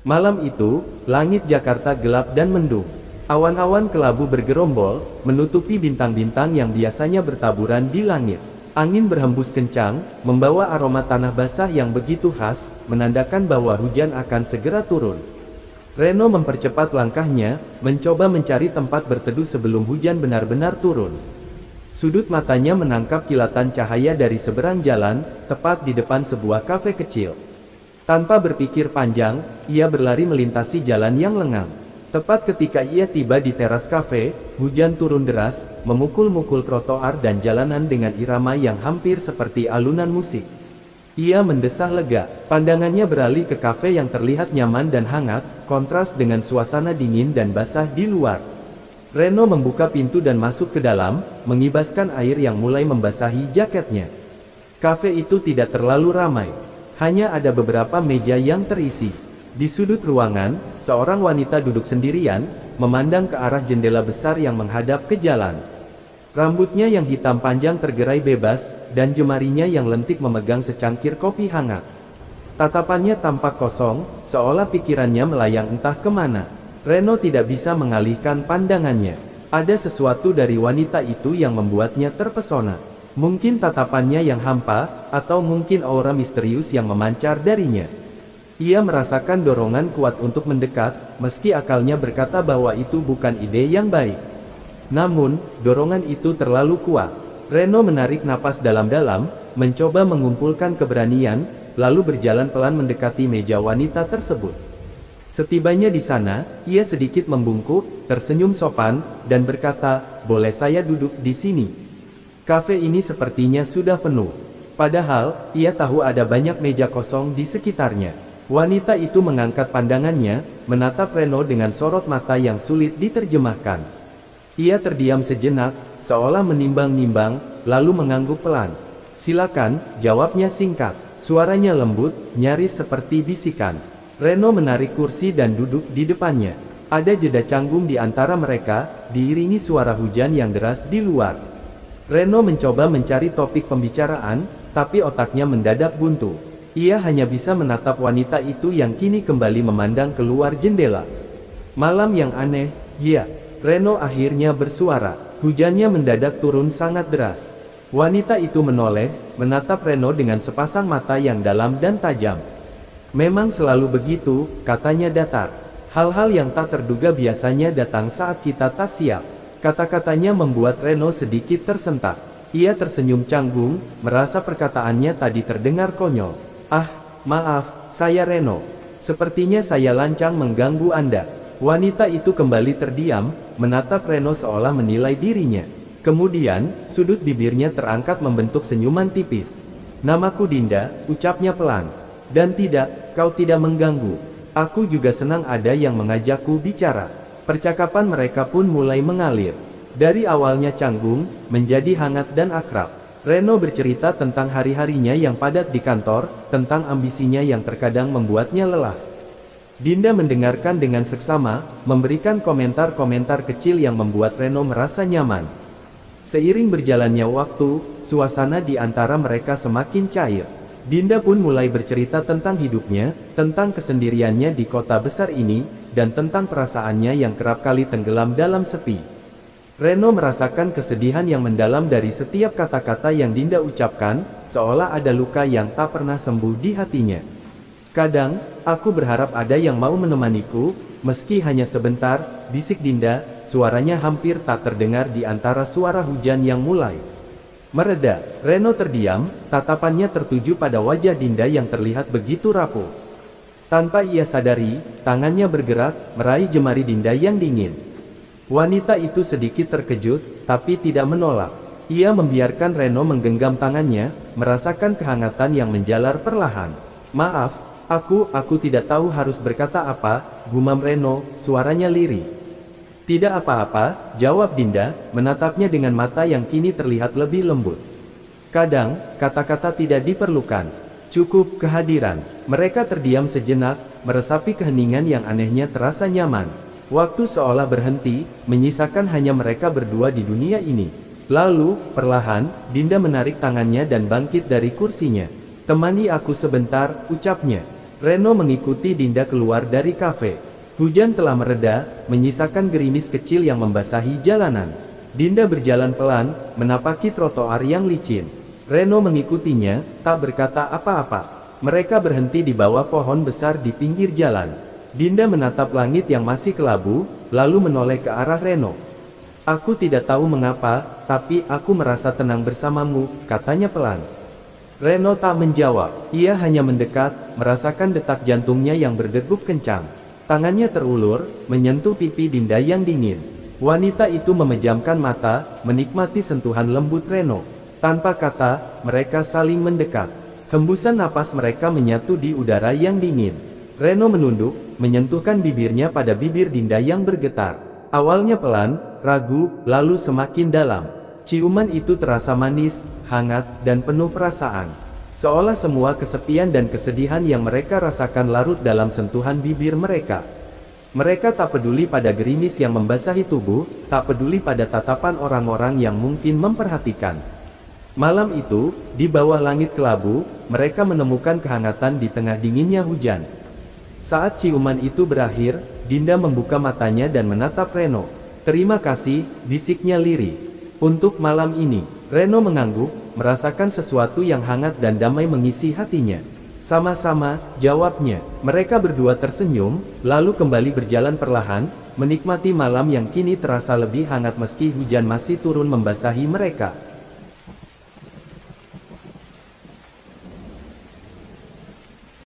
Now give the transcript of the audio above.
Malam itu, langit Jakarta gelap dan mendung. Awan-awan kelabu bergerombol, menutupi bintang-bintang yang biasanya bertaburan di langit. Angin berhembus kencang, membawa aroma tanah basah yang begitu khas, menandakan bahwa hujan akan segera turun. Reno mempercepat langkahnya, mencoba mencari tempat berteduh sebelum hujan benar-benar turun. Sudut matanya menangkap kilatan cahaya dari seberang jalan, tepat di depan sebuah kafe kecil. Tanpa berpikir panjang, ia berlari melintasi jalan yang lengang. Tepat ketika ia tiba di teras kafe, hujan turun deras, memukul-mukul trotoar dan jalanan dengan irama yang hampir seperti alunan musik. Ia mendesah lega, pandangannya beralih ke kafe yang terlihat nyaman dan hangat, kontras dengan suasana dingin dan basah di luar. Reno membuka pintu dan masuk ke dalam, mengibaskan air yang mulai membasahi jaketnya. Kafe itu tidak terlalu ramai. Hanya ada beberapa meja yang terisi. Di sudut ruangan, seorang wanita duduk sendirian, memandang ke arah jendela besar yang menghadap ke jalan. Rambutnya yang hitam panjang tergerai bebas, dan jemarinya yang lentik memegang secangkir kopi hangat. Tatapannya tampak kosong, seolah pikirannya melayang entah kemana. Reno tidak bisa mengalihkan pandangannya. Ada sesuatu dari wanita itu yang membuatnya terpesona. Mungkin tatapannya yang hampa, atau mungkin aura misterius yang memancar darinya. Ia merasakan dorongan kuat untuk mendekat, meski akalnya berkata bahwa itu bukan ide yang baik. Namun, dorongan itu terlalu kuat. Reno menarik napas dalam-dalam, mencoba mengumpulkan keberanian, lalu berjalan pelan mendekati meja wanita tersebut. Setibanya di sana, ia sedikit membungkuk, tersenyum sopan, dan berkata, "Boleh saya duduk di sini?" Kafe ini sepertinya sudah penuh. Padahal, ia tahu ada banyak meja kosong di sekitarnya. Wanita itu mengangkat pandangannya, menatap Reno dengan sorot mata yang sulit diterjemahkan. Ia terdiam sejenak, seolah menimbang-nimbang, lalu mengangguk pelan. "Silakan," jawabnya singkat. Suaranya lembut, nyaris seperti bisikan. Reno menarik kursi dan duduk di depannya. Ada jeda canggung di antara mereka, diiringi suara hujan yang deras di luar. Reno mencoba mencari topik pembicaraan, tapi otaknya mendadak buntu. Ia hanya bisa menatap wanita itu yang kini kembali memandang keluar jendela. "Malam yang aneh, ya," Reno akhirnya bersuara. Hujannya mendadak turun sangat deras. Wanita itu menoleh, menatap Reno dengan sepasang mata yang dalam dan tajam. "Memang selalu begitu," katanya datar. "Hal-hal yang tak terduga biasanya datang saat kita tak siap." Kata-katanya membuat Reno sedikit tersentak. Ia tersenyum canggung, merasa perkataannya tadi terdengar konyol. "Ah, maaf, saya Reno. Sepertinya saya lancang mengganggu Anda." Wanita itu kembali terdiam, menatap Reno seolah menilai dirinya. Kemudian, sudut bibirnya terangkat membentuk senyuman tipis. "Namaku Dinda," ucapnya pelan. "Dan tidak, kau tidak mengganggu. Aku juga senang ada yang mengajakku bicara." Percakapan mereka pun mulai mengalir. Dari awalnya canggung, menjadi hangat dan akrab. Reno bercerita tentang hari-harinya yang padat di kantor, tentang ambisinya yang terkadang membuatnya lelah. Dinda mendengarkan dengan seksama, memberikan komentar-komentar kecil yang membuat Reno merasa nyaman. Seiring berjalannya waktu, suasana di antara mereka semakin cair. Dinda pun mulai bercerita tentang hidupnya, tentang kesendiriannya di kota besar ini, dan tentang perasaannya yang kerap kali tenggelam dalam sepi. Reno merasakan kesedihan yang mendalam dari setiap kata-kata yang Dinda ucapkan, seolah ada luka yang tak pernah sembuh di hatinya. "Kadang, aku berharap ada yang mau menemaniku, meski hanya sebentar," bisik Dinda, suaranya hampir tak terdengar di antara suara hujan yang mulai mereda. Reno terdiam, tatapannya tertuju pada wajah Dinda yang terlihat begitu rapuh. Tanpa ia sadari, tangannya bergerak, meraih jemari Dinda yang dingin. Wanita itu sedikit terkejut, tapi tidak menolak. Ia membiarkan Reno menggenggam tangannya, merasakan kehangatan yang menjalar perlahan. "Maaf, aku tidak tahu harus berkata apa," gumam Reno, suaranya lirih. "Tidak apa-apa," jawab Dinda, menatapnya dengan mata yang kini terlihat lebih lembut. "Kadang, kata-kata tidak diperlukan. Cukup kehadiran." Mereka terdiam sejenak, meresapi keheningan yang anehnya terasa nyaman. Waktu seolah berhenti, menyisakan hanya mereka berdua di dunia ini. Lalu, perlahan, Dinda menarik tangannya dan bangkit dari kursinya. "Temani aku sebentar," ucapnya. Reno mengikuti Dinda keluar dari kafe. Hujan telah mereda, menyisakan gerimis kecil yang membasahi jalanan. Dinda berjalan pelan, menapaki trotoar yang licin. Reno mengikutinya, tak berkata apa-apa. Mereka berhenti di bawah pohon besar di pinggir jalan. Dinda menatap langit yang masih kelabu, lalu menoleh ke arah Reno. "Aku tidak tahu mengapa, tapi aku merasa tenang bersamamu," katanya pelan. Reno tak menjawab, ia hanya mendekat, merasakan detak jantungnya yang berdegup kencang. Tangannya terulur, menyentuh pipi Dinda yang dingin. Wanita itu memejamkan mata, menikmati sentuhan lembut Reno. Tanpa kata, mereka saling mendekat. Hembusan napas mereka menyatu di udara yang dingin. Reno menunduk, menyentuhkan bibirnya pada bibir Dinda yang bergetar. Awalnya pelan, ragu, lalu semakin dalam. Ciuman itu terasa manis, hangat, dan penuh perasaan. Seolah semua kesepian dan kesedihan yang mereka rasakan larut dalam sentuhan bibir mereka. Mereka tak peduli pada gerimis yang membasahi tubuh, tak peduli pada tatapan orang-orang yang mungkin memperhatikan. Malam itu, di bawah langit kelabu, mereka menemukan kehangatan di tengah dinginnya hujan. Saat ciuman itu berakhir, Dinda membuka matanya dan menatap Reno. "Terima kasih," bisiknya lirih. "Untuk malam ini." Reno mengangguk, merasakan sesuatu yang hangat dan damai mengisi hatinya. "Sama-sama," jawabnya. Mereka berdua tersenyum, lalu kembali berjalan perlahan, menikmati malam yang kini terasa lebih hangat meski hujan masih turun membasahi mereka.